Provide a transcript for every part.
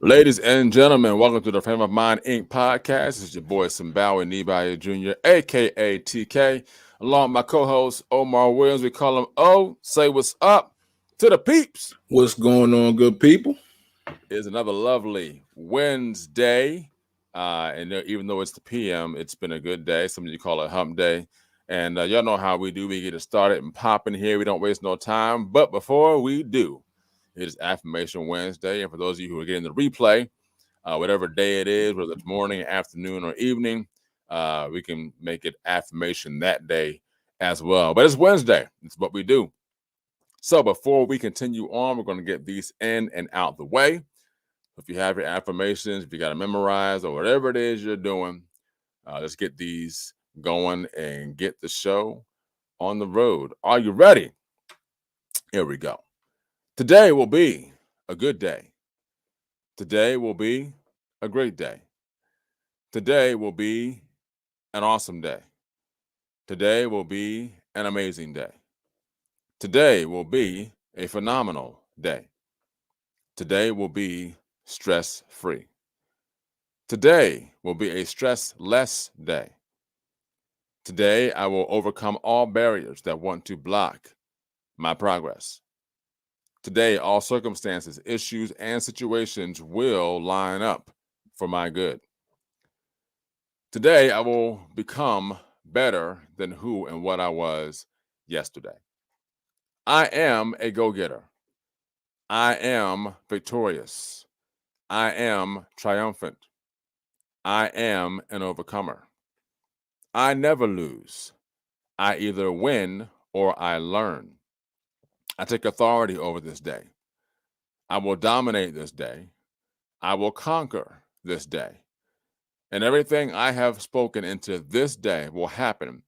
Ladies and gentlemen, welcome to the Frame of Mind Inc. podcast. This is your boy Simbawi Nibaye Jr., aka TK, along with my co-host Omar Williams. We call him O. Say what's up to the peeps. What's going on, good people? It's another lovely Wednesday. And even though it's the PM, it's been a good day. Some of you call it hump day. And y'all know how we do. We get it started and popping here. We don't waste no time. But before we do, it is Affirmation Wednesday. And for those of you who are getting the replay, whatever day it is, whether it's morning, afternoon, or evening, we can make it affirmation that day as well. But it's Wednesday. It's what we do. So before we continue on, we're going to get these in and out the way. If you have your affirmations, if you got to memorize or whatever it is you're doing, let's get these going and get the show on the road. Are you ready? Here we go. Today will be a good day. Today will be a great day. Today will be an awesome day. Today will be an amazing day. Today will be a phenomenal day. Today will be stress-free. Today will be a stress-less day. Today, I will overcome all barriers that want to block my progress. Today, all circumstances, issues, and situations will line up for my good. Today, I will become better than who and what I was yesterday. I am a go-getter. I am victorious. I am triumphant. I am an overcomer. I never lose. I either win or I learn. I take authority over this day. I will dominate this day. I will conquer this day. And everything I have spoken into this day will happen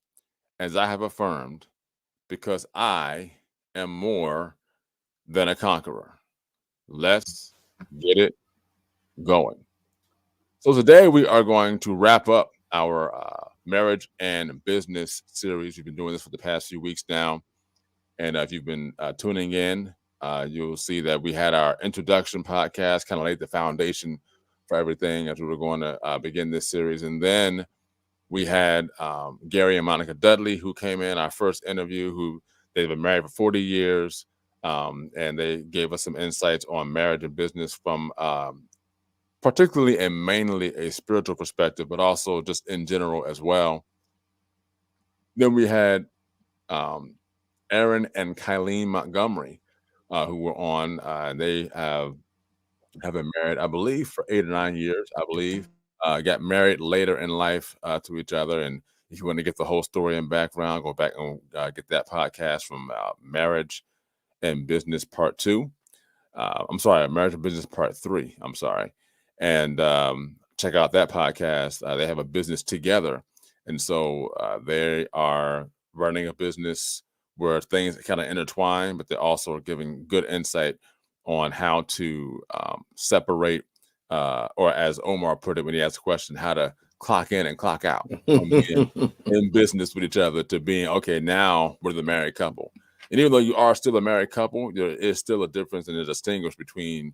as I have affirmed, because I am more than a conqueror. Let's get it going. So today we are going to wrap up our marriage and business series. We've been doing this for the past few weeks now. And if you've been tuning in, you'll see that we had our introduction podcast, kind of laid the foundation for everything as we were going to begin this series. And then we had Gary and Monica Dudley, who came in, our first interview, who they've been married for 40 years. And they gave us some insights on marriage and business from particularly and mainly a spiritual perspective, but also just in general as well. Then we had Aaron and Kylene Montgomery, who were on. They have been married, I believe, for 8 or 9 years, I believe. Got married later in life to each other. And if you want to get the whole story and background, go back and get that podcast from Marriage and Business Part 2. I'm sorry, Marriage and Business Part 3. I'm sorry. And check out that podcast. They have a business together. And so they are running a business where things kind of intertwine, but they're also giving good insight on how to separate, or as Omar put it when he asked a question, how to clock in and clock out from being in business with each other to being, okay, now we're the married couple. And even though you are still a married couple, there is still a difference and a distinguish between,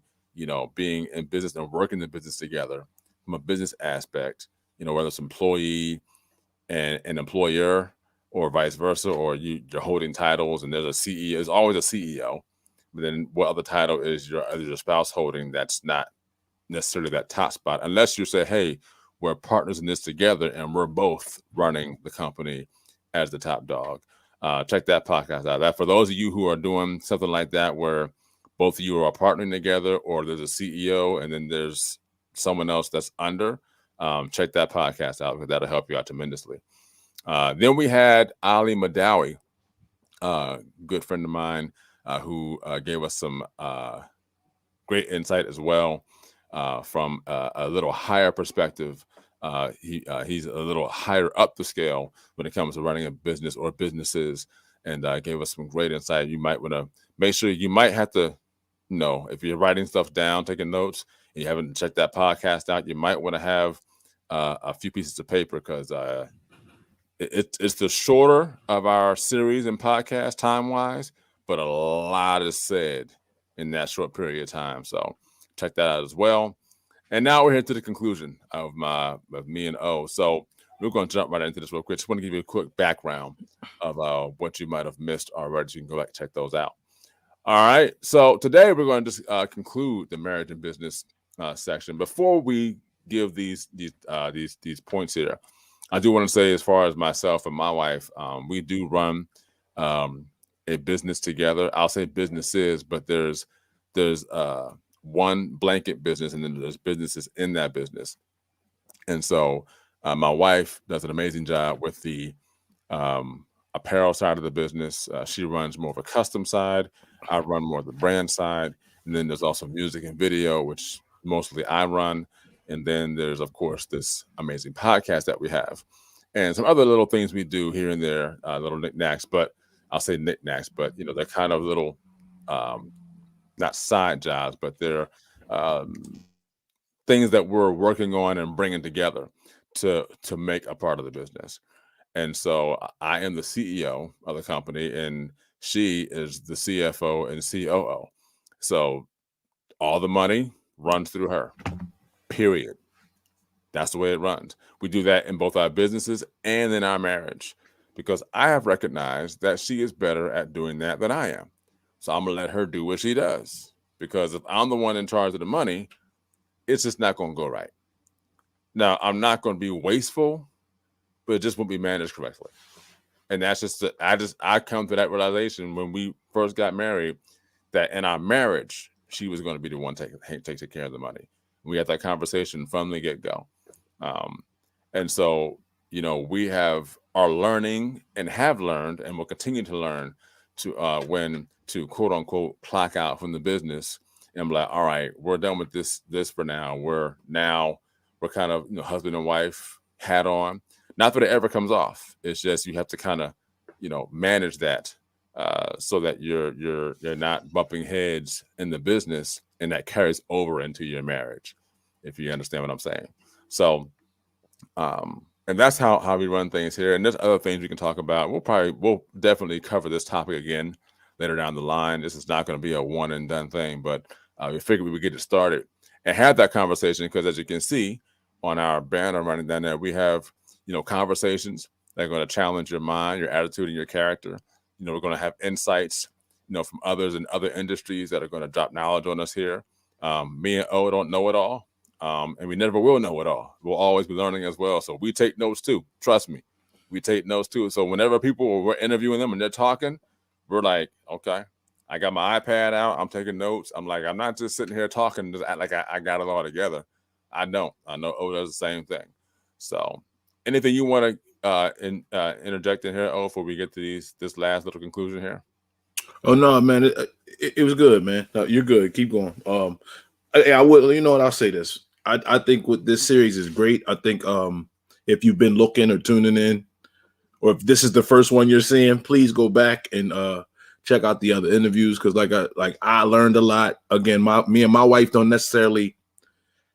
being in business and working the business together from a business aspect, whether it's employee and an employer or vice versa, or you're holding titles and there's a CEO, there's always a CEO, but then what other title is your spouse holding that's not necessarily that top spot, unless you say, hey, we're partners in this together and we're both running the company as the top dog. Check that podcast out. That for those of you who are doing something like that, where both of you are partnering together, or there's a CEO and then there's someone else that's under, check that podcast out, because that'll help you out tremendously. Then we had Ali Madawi, good friend of mine, who gave us some great insight as well from a little higher perspective. He's a little higher up the scale when it comes to running a business or businesses, and gave us some great insight. You might want to make sure, you might have to know, if you're writing stuff down, taking notes, and you haven't checked that podcast out, you might want to have a few pieces of paper, because it's the shorter of our series and podcast time-wise, but a lot is said in that short period of time. So check that out as well. And now we're here to the conclusion of me and O. So we're going to jump right into this real quick. Just want to give you a quick background of what you might have missed already, so you can go back and check those out. All right. So today we're going to just conclude the marriage and business section. Before we give these points here, I do want to say, as far as myself and my wife, we do run a business together. I'll say businesses, but there's one blanket business, and then there's businesses in that business. And so my wife does an amazing job with the apparel side of the business. She runs more of a custom side. I run more of the brand side. And then there's also music and video, which mostly I run. And then there's, of course, this amazing podcast that we have, and some other little things we do here and there, little knickknacks. But I'll say knickknacks, but they're kind of little, not side jobs, but they're things that we're working on and bringing together to make a part of the business. And so I am the CEO of the company, and she is the CFO and COO. So all the money runs through her, period. That's the way it runs. We do that in both our businesses and in our marriage, because I have recognized that she is better at doing that than I am. So I'm going to let her do what she does, because if I'm the one in charge of the money, it's just not going to go right. Now, I'm not going to be wasteful, but it just won't be managed correctly. And that's just, I come to that realization when we first got married, that in our marriage, she was going to be the one taking care of the money. We had that conversation from the get-go. And so, we are learning and have learned and will continue to learn when to quote unquote clock out from the business and be like, all right, we're done with this for now. We're kind of, husband and wife hat on. Not that it ever comes off. It's just, you have to kind of, manage that so that you're not bumping heads in the business, and that carries over into your marriage, if you understand what I'm saying. So, and that's how we run things here. And there's other things we can talk about. We'll definitely cover this topic again later down the line. This is not going to be a one and done thing, but we figured we would get it started and have that conversation, because as you can see on our banner running down there, we have, conversations that are going to challenge your mind, your attitude, and your character. We're going to have insights, from others in other industries that are going to drop knowledge on us here. Me and O don't know it all. And we never will know it all. We'll always be learning as well. So we take notes too. Trust me, we take notes too. So whenever we're interviewing them and they're talking, we're like, okay, I got my iPad out. I'm taking notes. I'm like, I'm not just sitting here talking, just act like I got it all together. I don't. I know O does the same thing. So anything you want to interject in here, O, before we get to this last little conclusion here? Oh no, man, it was good, man. No, you're good. Keep going. I would, I'll say this. I think what this series is great. I think if you've been looking or tuning in, or if this is the first one you're seeing, please go back and check out the other interviews, because I learned a lot. Again, me and my wife don't necessarily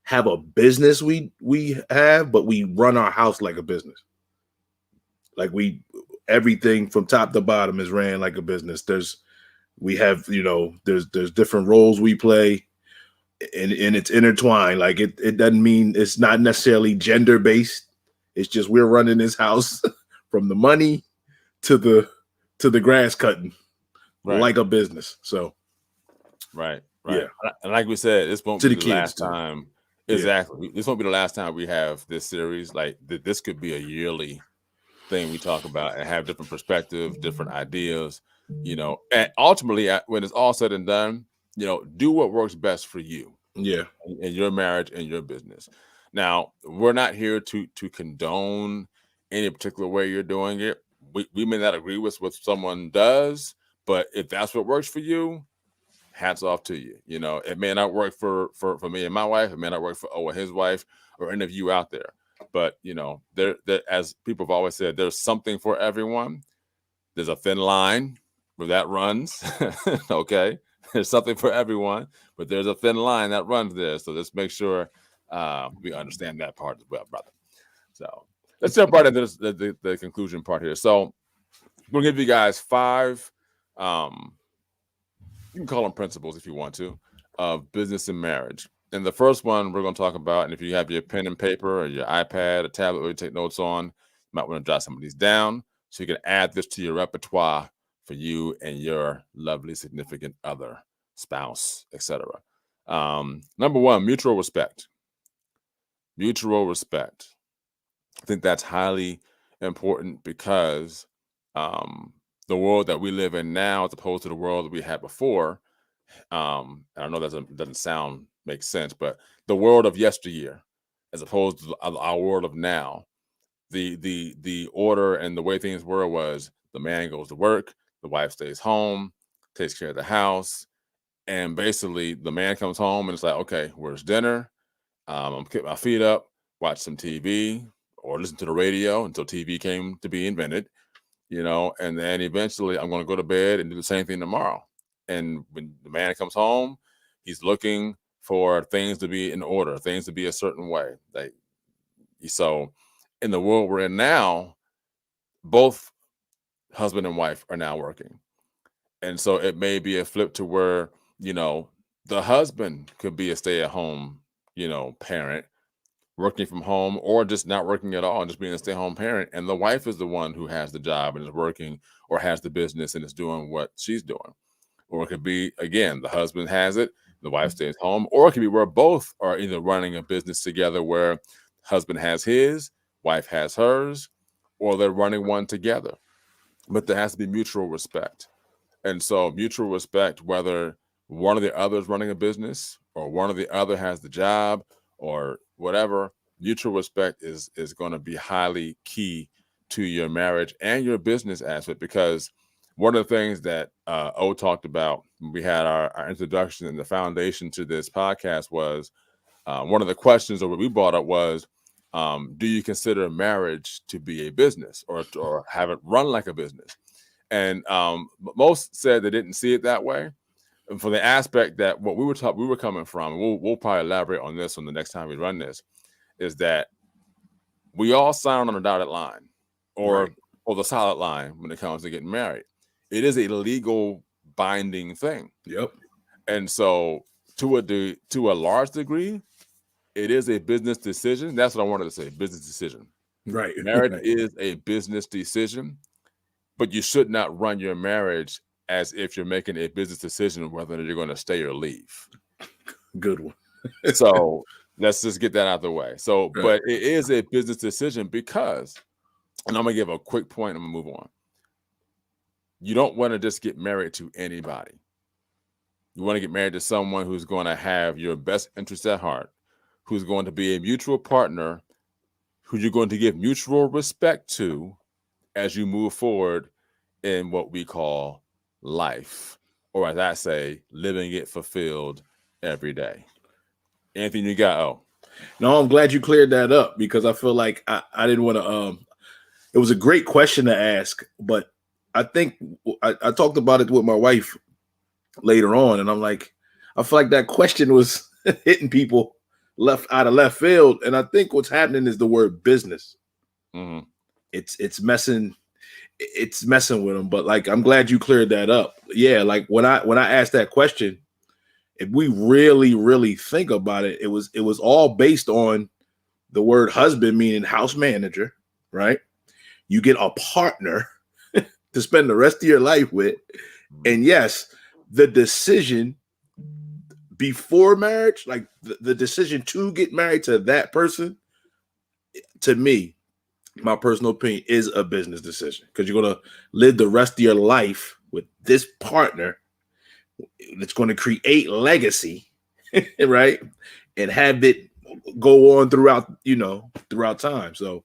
have a business we have, but we run our house like a business. Like everything from top to bottom is ran like a business. There's different roles we play. And it's intertwined. Like it doesn't mean, it's not necessarily gender based. It's just we're running this house from the money to the grass cutting, right, like a business. So, right. Yeah. And like we said, this won't be the last time. Exactly. Yeah. This won't be the last time we have this series. Like this could be a yearly thing we talk about and have different perspectives, different ideas. And ultimately, when it's all said and done, do what works best for you. Yeah. In your marriage and your business. Now, we're not here to condone any particular way you're doing it. We may not agree with what someone does, but if that's what works for you, hats off to you. It may not work for me and my wife. It may not work for O and his wife, or any of you out there. But there, as people have always said, there's something for everyone. There's a thin line where that runs. Okay. There's something for everyone, but there's a thin line that runs there. So let's make sure we understand that part as well, brother. So let's jump right into the conclusion part here. So we'll give you guys 5, you can call them principles if you want to, of business and marriage. And the first one we're going to talk about, and if you have your pen and paper or your iPad or tablet where you take notes on, you might want to jot some of these down so you can add this to your repertoire for you and your lovely significant other, spouse, etc. Number one, mutual respect. Mutual respect. I think that's highly important because the world that we live in now, as opposed to the world that we had before, and I know that doesn't make sense, but the world of yesteryear, as opposed to our world of now, the order and the way things were was the man goes to work, the wife stays home, takes care of the house, and basically the man comes home and it's like, okay, where's dinner? I'm kick my feet up, watch some TV, or listen to the radio until TV came to be invented, and then eventually I'm going to go to bed and do the same thing tomorrow. And when the man comes home, he's looking for things to be in order, things to be a certain way. So in the world we're in now, both husband and wife are now working. And so it may be a flip to where, the husband could be a stay-at-home, parent working from home, or just not working at all and just being a stay-home parent. And the wife is the one who has the job and is working, or has the business and is doing what she's doing. Or it could be, again, the husband has it, the wife stays home, or it could be where both are either running a business together where husband has his, wife has hers, or they're running one together. But there has to be mutual respect. And so mutual respect, whether one of the other is running a business or one of the other has the job or whatever, mutual respect is going to be highly key to your marriage and your business aspect. Because one of the things that O talked about when we had our introduction and the foundation to this podcast was one of the questions that we brought up was, do you consider marriage to be a business or have it run like a business? And most said they didn't see it that way. And for the aspect that what we were coming from, we'll probably elaborate on this on the next time we run this, is that we all sign on a dotted line or the solid line when it comes to getting married. It is a legal binding thing. Yep. And so to a large degree, it is a business decision. That's what I wanted to say, business decision. Right. Marriage is a business decision, but you should not run your marriage as if you're making a business decision whether you're going to stay or leave. Good one. So let's just get that out of the way. So, but it is a business decision because, and I'm going to give a quick point, I'm going to move on. You don't want to just get married to anybody. You want to get married to someone who's going to have your best interests at heart, who's going to be a mutual partner, who you're going to give mutual respect to as you move forward in what we call life, or as I say, living it fulfilled every day. Anything you got? Oh, no, I'm glad you cleared that up because I feel like I didn't want to. It was a great question to ask, but I think I talked about it with my wife later on, and I'm like, I feel like that question was hitting people out of left field, and I think what's happening is the word business. Mm-hmm. It's messing with them. But like, I'm glad you cleared that up. Yeah, like when I asked that question, if we really, really think about it, it was all based on the word husband, meaning house manager, right? You get a partner to spend the rest of your life with. And yes, the decision before marriage, like the decision to get married to that person, to me, my personal opinion, is a business decision because you're going to live the rest of your life with this partner that's going to create legacy, right? And have it go on throughout time. So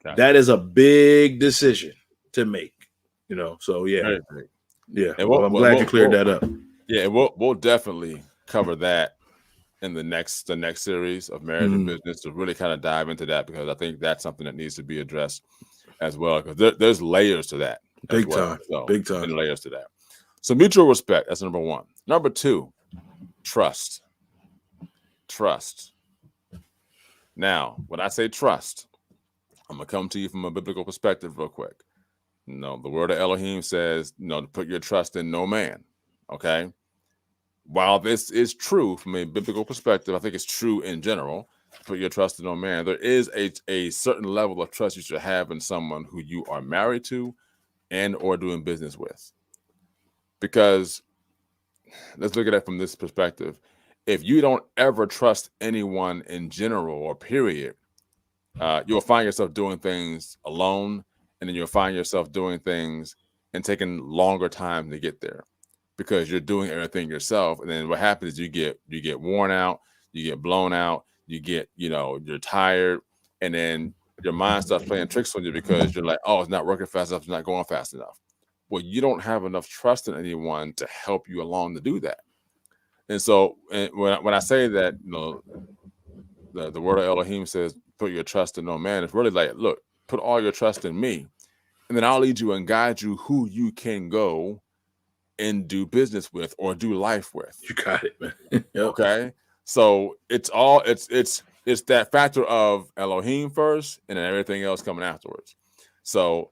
that is a big decision to make, so yeah. Yeah. And I'm glad you cleared that up. Yeah. We'll definitely cover that in the next series of Marriage and Business to really kind of dive into that, because I think that's something that needs to be addressed as well, because there's layers to that. Big time. And layers to that. So mutual respect, that's number one. Number two, trust. Now, when I say trust, I'm going to come to you from a biblical perspective real quick. The word of Elohim says, to put your trust in no man. Okay. while this is true from a biblical perspective, I think it's true in general. Put your trust in no man. There is a certain level of trust you should have in someone who you are married to and or doing business with. Because let's look at it from this perspective. If you don't ever trust anyone in general or period, you'll find yourself doing things alone, and then you'll find yourself doing things and taking longer time to get there because you're doing everything yourself. And then what happens is you get worn out, you get blown out, you're tired, and then your mind starts playing tricks on you because you're like, oh, it's not working fast enough, it's not going fast enough. Well, you don't have enough trust in anyone to help you along to do that. And so when I say that, the word of Elohim says, put your trust in no man. It's really like, look, put all your trust in me, and then I'll lead you and guide you who you can go and do business with or do life with. You got it, man. Yep. Okay. So it's that factor of Elohim first and then everything else coming afterwards. So,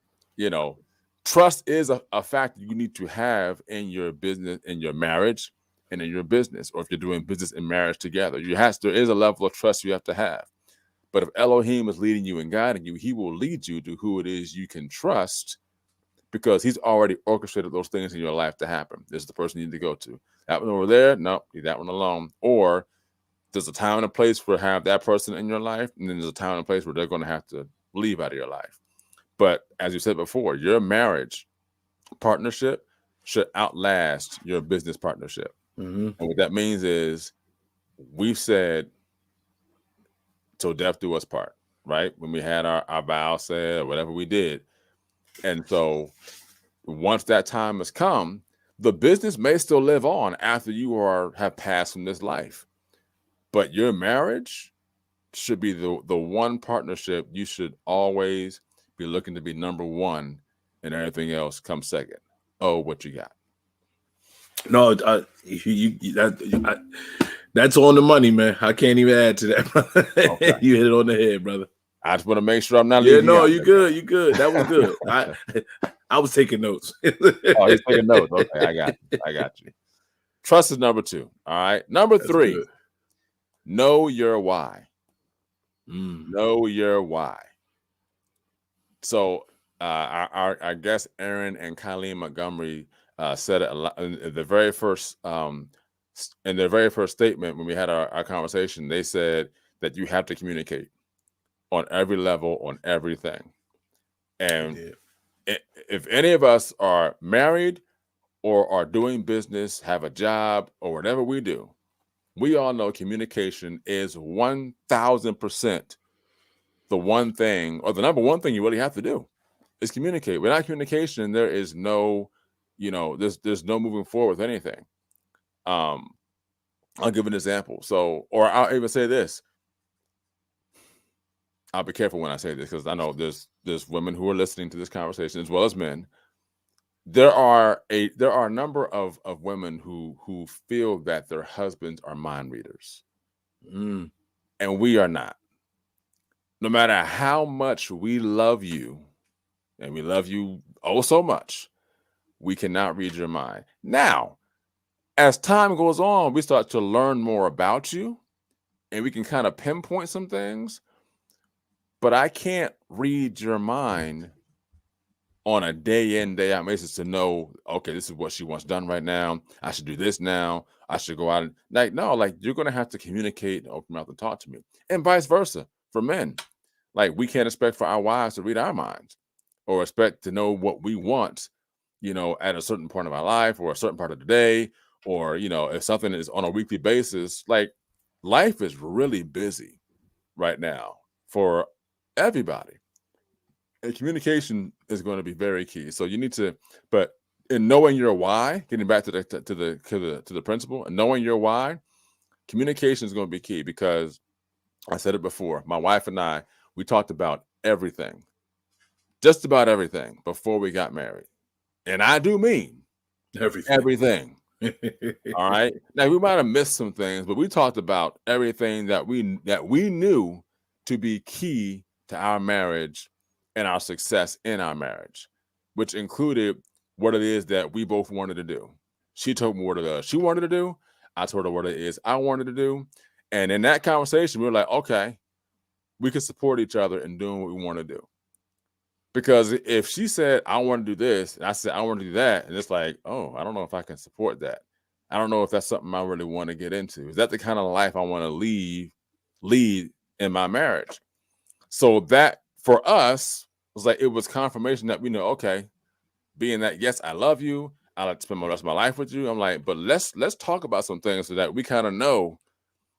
trust is a factor you need to have in your business, in your marriage, and in your business, or if you're doing business and marriage together. There is a level of trust you have to have. But if Elohim is leading you and guiding you, he will lead you to who it is you can trust because he's already orchestrated those things in your life to happen. This is the person you need to go to. That one over there, no, leave that one alone. Or there's a time and a place for have that person in your life, and then there's a time and a place where they're going to have to leave out of your life. But as you said before, your marriage partnership should outlast your business partnership. Mm-hmm. And what that means is we've said, till death do us part, right? When we had our vow said or whatever we did. And so once that time has come, the business may still live on after you have passed from this life. But your marriage should be the one partnership you should always be looking to be number one, and everything else comes second. Oh, what you got? No, that's on the money, man. I can't even add to that. Okay. You hit it on the head, brother. I just want to make sure I'm not leaving. Yeah, no, you good. You good. That was good. I was taking notes. Oh, he's taking notes. Okay, I got you. Trust is number 2. All right. Number 3, good. Know your why. Know your why. So our guest Aaron and Colleen Montgomery said it a lot in their very first statement when we had our conversation. They said that you have to communicate on every level, on everything. And if any of us are married or are doing business, have a job, or whatever we do, we all know communication is 1,000% the one thing, or the number one thing you really have to do is communicate. Without communication, there is no, there's no moving forward with anything. I'll give an example. So, or I'll even say this. I'll be careful when I say this because I know there's women who are listening to this conversation as well as men. There are a number of women who feel that their husbands are mind readers, and we are not. No matter how much we love you, and we love you oh so much, we cannot read your mind. Now, as time goes on, we start to learn more about you, and we can kind of pinpoint some things. But I can't read your mind on a day in, day out basis to know, okay, this is what she wants done right now. I should do this now. I should go out and you're going to have to communicate and open mouth and talk to me, and vice versa for men. Like, we can't expect for our wives to read our minds or expect to know what we want, at a certain point of our life or a certain part of the day, or, if something is on a weekly basis. Like, life is really busy right now for everybody, and communication is going to be very key. So you need to, but in knowing your why, getting back to the principle, and knowing your why, communication is going to be key, because I said it before. My wife and I, we talked about everything, just about everything, before we got married, and I do mean everything. All right. Now, we might have missed some things, but we talked about everything that we knew to be key to our marriage and our success in our marriage, which included what it is that we both wanted to do. She told me what she wanted to do. I told her what it is I wanted to do. And in that conversation, we were like, okay, we can support each other in doing what we want to do. Because if she said, I want to do this, and I said, I want to do that, and it's like, oh, I don't know if I can support that. I don't know if that's something I really want to get into. Is that the kind of life I want to lead in my marriage? So that for us was like, it was confirmation that we know, okay, being that, yes, I love you. I like to spend the rest of my life with you. I'm like, but let's talk about some things so that we kind of know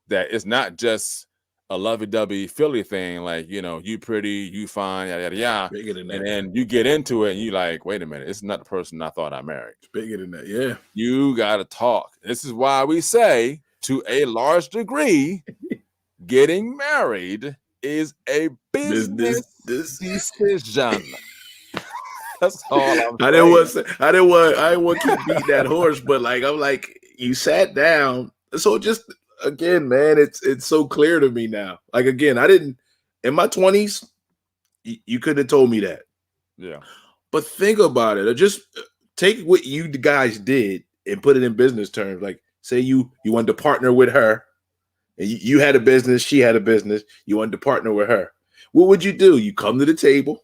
that it's not just a lovey-dovey Philly thing, like, you pretty, you fine, yada yada yada. Bigger than that. And then you get into it and you like, wait a minute, it's not the person I thought I married. Bigger than that, yeah. You gotta talk. This is why we say, to a large degree, getting married is a business decision. That's all I'm saying. I didn't want to keep beating that horse, but like I'm like, you sat down. So just again, man, it's so clear to me now. Like again, I didn't in my 20s, you couldn't have told me that. Yeah. But think about it. Or just take what you guys did and put it in business terms. Like say you wanted to partner with her, and you had a business, she had a business, you wanted to partner with her. What would you do? You come to the table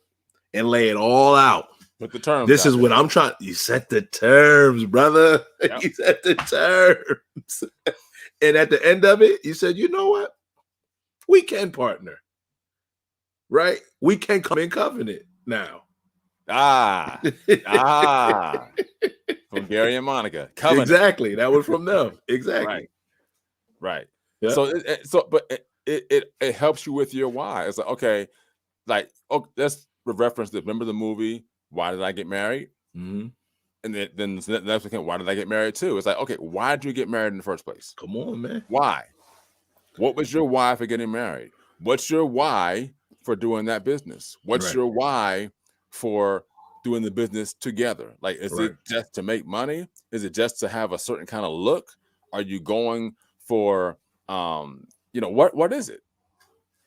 and lay it all out. Put the terms. This is what I'm trying. You set the terms, brother. Yep. You set the terms. And at the end of it, you said, you know what? We can partner. Right? We can come in covenant now. From Gary and Monica. Covenant. Exactly. That was from them. Exactly. Right. Yeah. But it helps you with your why. It's like, okay, let's reference this. Remember the movie Why Did I Get Married? Mm-hmm. And then the next one, why did I get married too? It's like, okay, why did you get married in the first place? Come on, man. Why? What was your why for getting married? What's your why for doing that business? What's your why for doing the business together? Like, is it just to make money? Is it just to have a certain kind of look? Are you going for, what is it?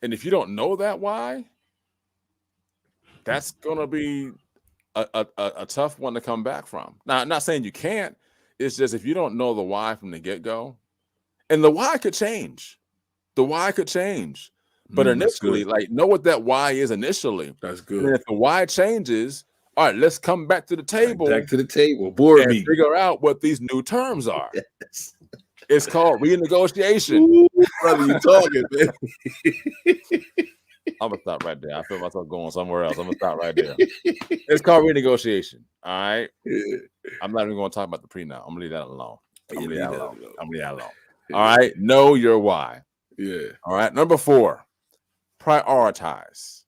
And if you don't know that why, that's going to be a tough one to come back from. Now, I'm not saying you can't. It's just if you don't know the why from the get-go, and the why could change. The why could change. But initially, know what that why is initially. That's good. And if the why changes, all right, let's come back to the table. Back to the table. Board meeting. Figure out what these new terms are. Yes. It's called renegotiation. Ooh, brother, you talking, man. I'm gonna stop right there. I feel myself going somewhere else. I'm gonna stop right there. It's called renegotiation. All right. Yeah. I'm not even gonna talk about the pre now. I'm gonna leave that alone. I'm gonna leave that alone. All right. Know your why. Yeah. All right. Number 4, prioritize.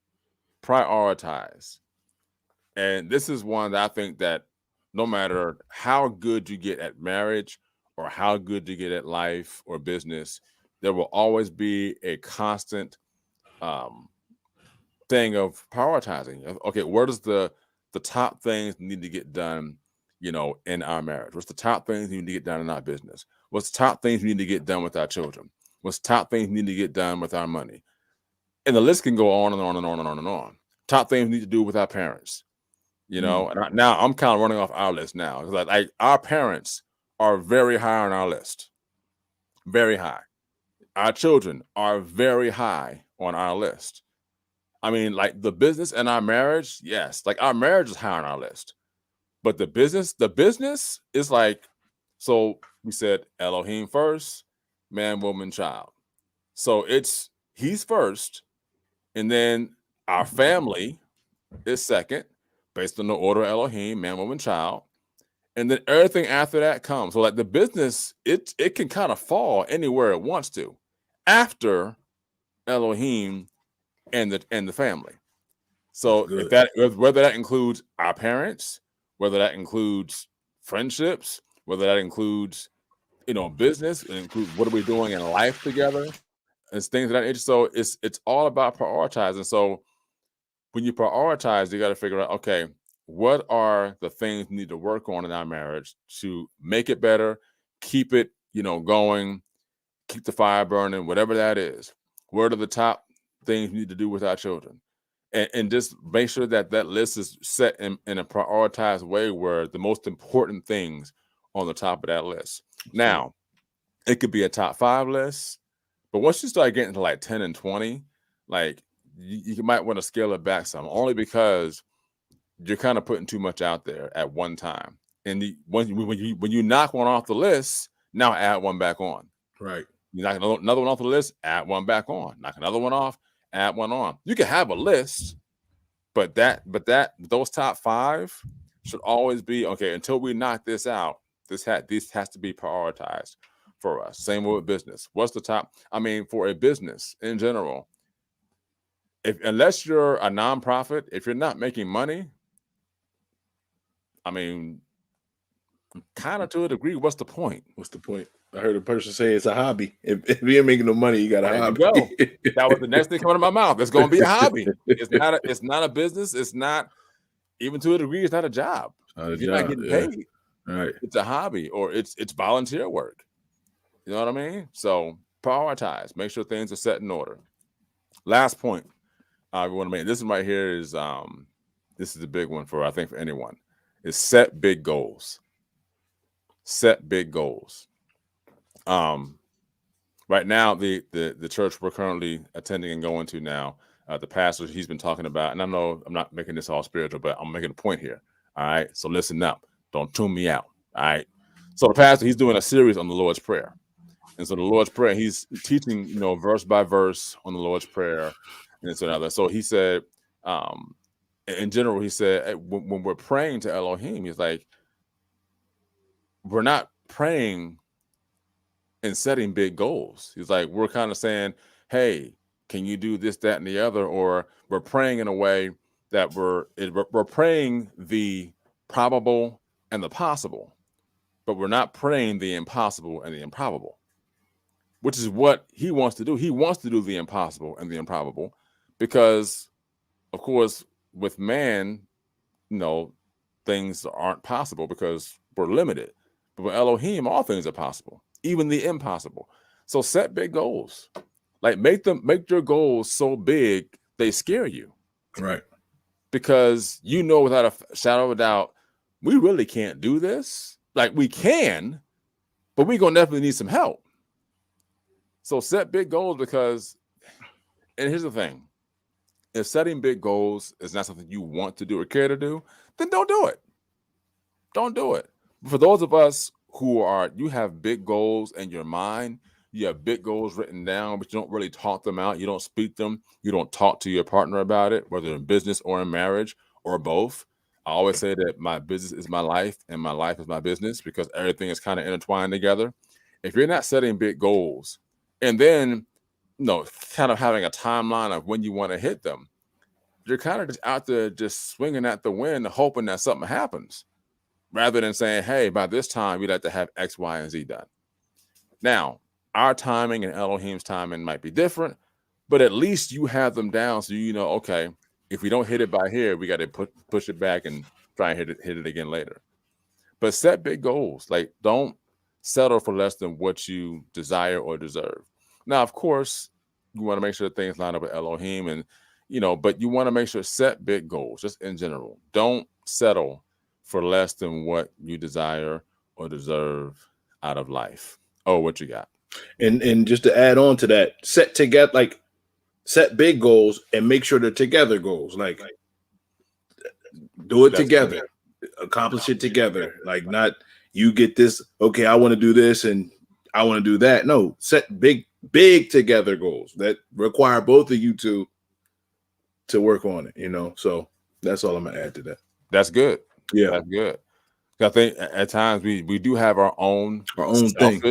And this is one that I think that no matter how good you get at marriage or how good you get at life or business, there will always be a constant thing of prioritizing. Okay, where does the top things need to get done, in our marriage? What's the top things we need to get done in our business? What's the top things we need to get done with our children? What's the top things we need to get done with our money? And the list can go on and on and on and on and on. Top things we need to do with our parents. And now I'm kind of running off our list now. Like our parents are very high on our list. Very high. Our children are very high on our list. I mean, like the business and our marriage, yes. Like our marriage is high on our list. But the business is like, so we said Elohim first, man, woman, child. So he's first, and then our family is second, based on the order of Elohim, man, woman, child. And then everything after that comes. So like the business, it can kind of fall anywhere it wants to after Elohim and the family. So whether that includes our parents, whether that includes friendships, whether that includes business, and includes what are we doing in life together, and things of that nature. So it's all about prioritizing. So when you prioritize, you got to figure out, okay, what are the things we need to work on in our marriage to make it better, keep it going, keep the fire burning, whatever that is. What are the top things we need to do with our children? And just make sure that list is set in a prioritized way where the most important things on the top of that list. Now, it could be a top 5 list. But once you start getting to like 10 and 20, like you might want to scale it back some, only because you're kind of putting too much out there at one time. And when you knock one off the list, now add one back on. Right. You knock another one off the list, add one back on. Knock another one off, add one on. You can have a list, but those top 5 should always be okay until we knock this out. This has to be prioritized for us. Same with business. What's the top? I mean, for a business in general, unless you're a nonprofit, if you're not making money, I mean, kind of to a degree, what's the point? What's the point? I heard a person say it's a hobby. If you ain't making no money, you got a hobby. That was the next thing coming to my mouth. It's going to be a hobby. It's not a business. It's not, even to a degree, it's not a job. You're not getting paid. Right. It's a hobby, or it's volunteer work. You know what I mean? So prioritize. Make sure things are set in order. Last point I want to make. This one right here is this is a big one for, I think, for anyone. Is set big goals. Set big goals. Right now, the church we're currently attending and going to now, the pastor, he's been talking about, and I know I'm not making this all spiritual, but I'm making a point here. All right. So listen up. Don't tune me out. All right. So the pastor, he's doing a series on the Lord's Prayer. And so the Lord's Prayer, he's teaching, verse by verse on the Lord's Prayer. And so another. So he said, in general, he said, when we're praying to Elohim, he's like, we're not praying and setting big goals. He's like, we're kind of saying, hey, can you do this, that, and the other? Or we're praying in a way that we're praying the probable and the possible, but we're not praying the impossible and the improbable, which is what he wants to do. He wants to do the impossible and the improbable because, of course, with man, things aren't possible because we're limited. But with Elohim, all things are possible, even the impossible. So set big goals. Like make your goals so big they scare you. Right. Because without a shadow of a doubt, we really can't do this. Like we can, but we're gonna definitely need some help. So set big goals because, and here's the thing. If setting big goals is not something you want to do or care to do, then don't do it. Don't do it. But for those of us you have big goals in your mind, you have big goals written down, but you don't really talk them out. You don't speak them. You don't talk to your partner about it, whether in business or in marriage or both. I always say that my business is my life and my life is my business because everything is kind of intertwined together. If you're not setting big goals and then, kind of having a timeline of when you want to hit them, you're kind of just out there just swinging at the wind, hoping that something happens, rather than saying, hey, by this time, we'd like to have X, Y, and Z done. Now, our timing and Elohim's timing might be different, but at least you have them down so okay, if we don't hit it by here, we got to push it back and try and hit it again later. But set big goals. Like, don't settle for less than what you desire or deserve. Now, of course, you want to make sure things line up with Elohim and, but you want to make sure set big goals just in general. Don't settle for less than what you desire or deserve out of life. Oh, what you got? And just to add on to that, set big goals and make sure they're together goals. Like do it together, accomplish it together. Like not you get this, okay, I want to do this and I want to do that. No, set big together goals that require both of you to work on it, So that's all I'm gonna add to that. That's good. Yeah, that's good. I think at times we do have our own thing.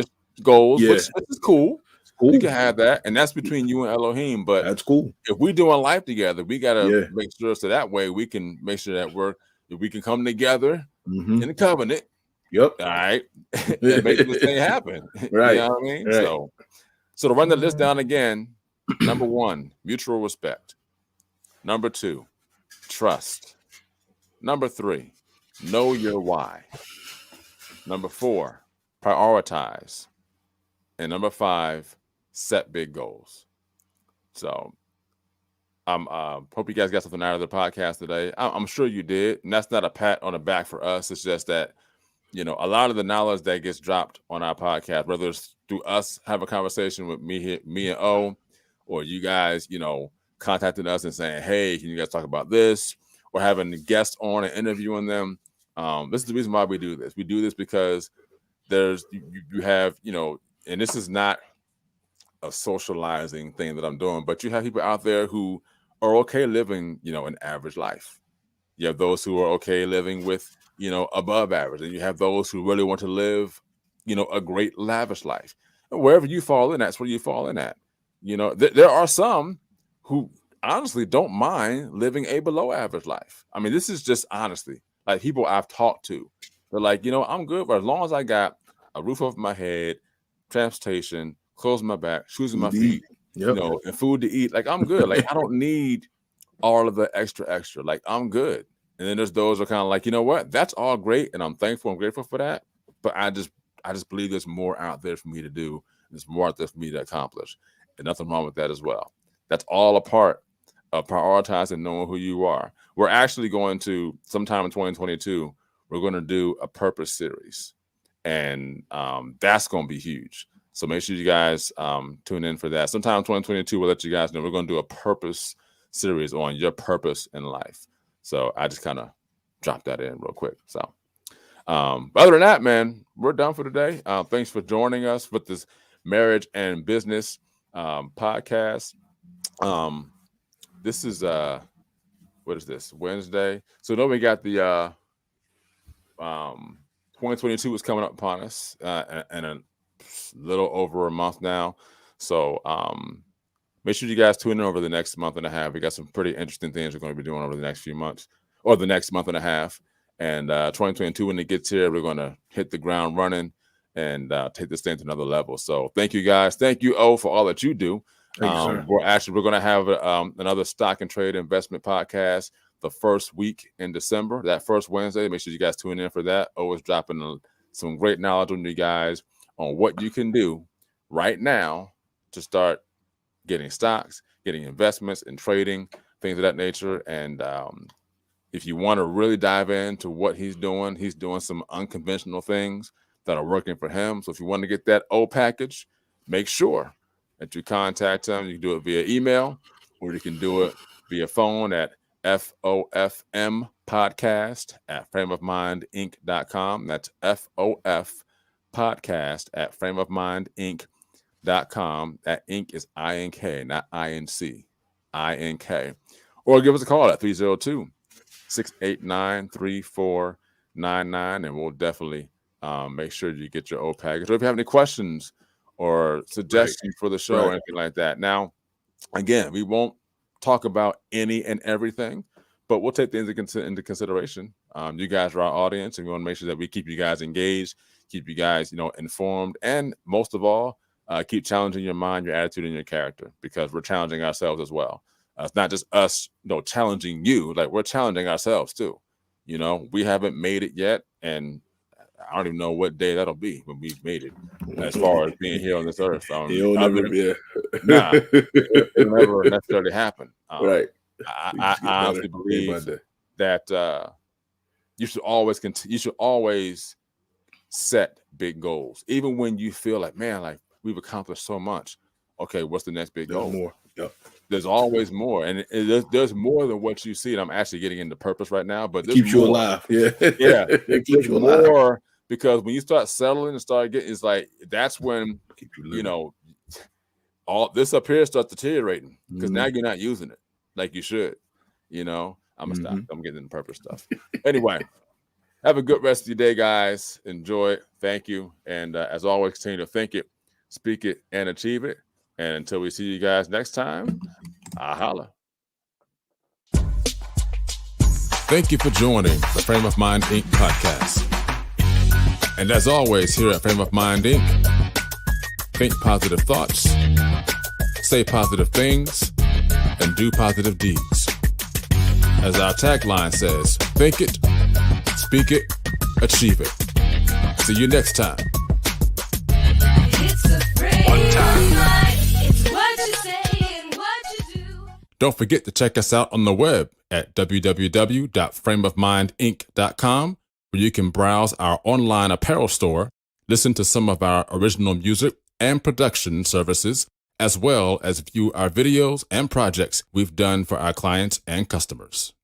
Goals, which is cool. You can have that, and that's between you and Elohim. But that's cool. If we're doing life together, we gotta make sure so that way we can make sure that we can come together in the covenant. Yep. All right. And make this thing happen. Right. You know what I mean? Right. So to run the list down again, number 1, mutual respect. Number 2, trust. Number 3, know your why. Number 4, prioritize. And number 5, set big goals. So hope you guys got something out of the podcast today. I'm sure you did. And that's not a pat on the back for us. It's just that, a lot of the knowledge that gets dropped on our podcast, whether it's through us have a conversation with me and O, or you guys, contacting us and saying, hey, can you guys talk about this? Or having guests on and interviewing them. This is the reason why we do this. We do this because you have, and this is not a socializing thing that I'm doing, but you have people out there who are okay living, an average life. You have those who are okay living with, above average, and you have those who really want to live, a great lavish life. And wherever you fall in, that's where you fall in at. There are some who honestly don't mind living a below average life. I mean, this is just honestly like people I've talked to. They're like, I'm good for as long as I got a roof over my head, transportation, clothes on my back, shoes on my feet, and food to eat. Like, I'm good. Like, I don't need all of the extra. Like, I'm good. And then there's those who are kind of like, you know what? That's all great, and I'm thankful and grateful for that. But I just believe there's more out there for me to do. There's more out there for me to accomplish. And nothing wrong with that as well. That's all a part of prioritizing knowing who you are. We're actually going to, sometime in 2022, we're going to do a purpose series. And that's going to be huge. So make sure you guys tune in for that. Sometime in 2022, we'll let you guys know we're going to do a purpose series on your purpose in life. So I just kind of dropped that in real quick. So other than that, man, we're done for today. Thanks for joining us with this marriage and business podcast. This is what is this, Wednesday? So then we got the 2022 is coming up upon us in a little over a month now. So make sure you guys tune in over the next month and a half. We got some pretty interesting things we're going to be doing over the next few months, or the next month and a half. And 2022, when it gets here, we're going to hit the ground running and take this thing to another level. So thank you, guys. Thank you, O, for all that you do. We're going to have another stock and trade investment podcast the first week in December, that first Wednesday. Make sure you guys tune in for that. O is dropping some great knowledge on you guys on what you can do right now to start getting stocks, getting investments, and trading, things of that nature. And if you want to really dive into what he's doing some unconventional things that are working for him. So if you want to get that O package, make sure that you contact him. You can do it via email, or you can do it via phone at FOFM podcast at frameofmindinc.com. That's FOF podcast at frameofmindinc.com. That Inc is INK, not INC, INK. Or give us a call at 302-689-3499, and we'll definitely make sure you get your O package. Or if you have any questions or suggestions for the show or anything like that. Now, again, we won't talk about any and everything, but we'll take things into consideration. You guys are our audience, and we want to make sure that we keep you guys engaged, keep you guys, informed, and most of all, keep challenging your mind, your attitude, and your character, because we're challenging ourselves as well. It's not just us, challenging you, like we're challenging ourselves too. We haven't made it yet, and I don't even know what day that'll be when we've made it, as far as being here on this earth. It'll never necessarily happen. Right. I honestly believe that you should always set big goals, even when you feel like, man, like we've accomplished so much. Okay, what's the next big goal? More. Yep. There's always more, and there's more than what you see. And I'm actually getting into purpose right now, but there's keeps you alive. Yeah, yeah, it keeps you more, because when you start settling and start getting, it's like that's when all this up here starts deteriorating, because now you're not using it like you should. I'm gonna stop. I'm getting into purpose stuff. Anyway, have a good rest of your day, guys. Enjoy it. Thank you, and as always, continue to think it, speak it, and achieve it. And until we see you guys next time, I holla. Thank you for joining the Frame of Mind Inc. podcast. And as always, here at Frame of Mind Inc., think positive thoughts, say positive things, and do positive deeds. As our tagline says, think it, speak it, achieve it. See you next time. One time. Don't forget to check us out on the web at www.frameofmindinc.com, where you can browse our online apparel store, listen to some of our original music and production services, as well as view our videos and projects we've done for our clients and customers.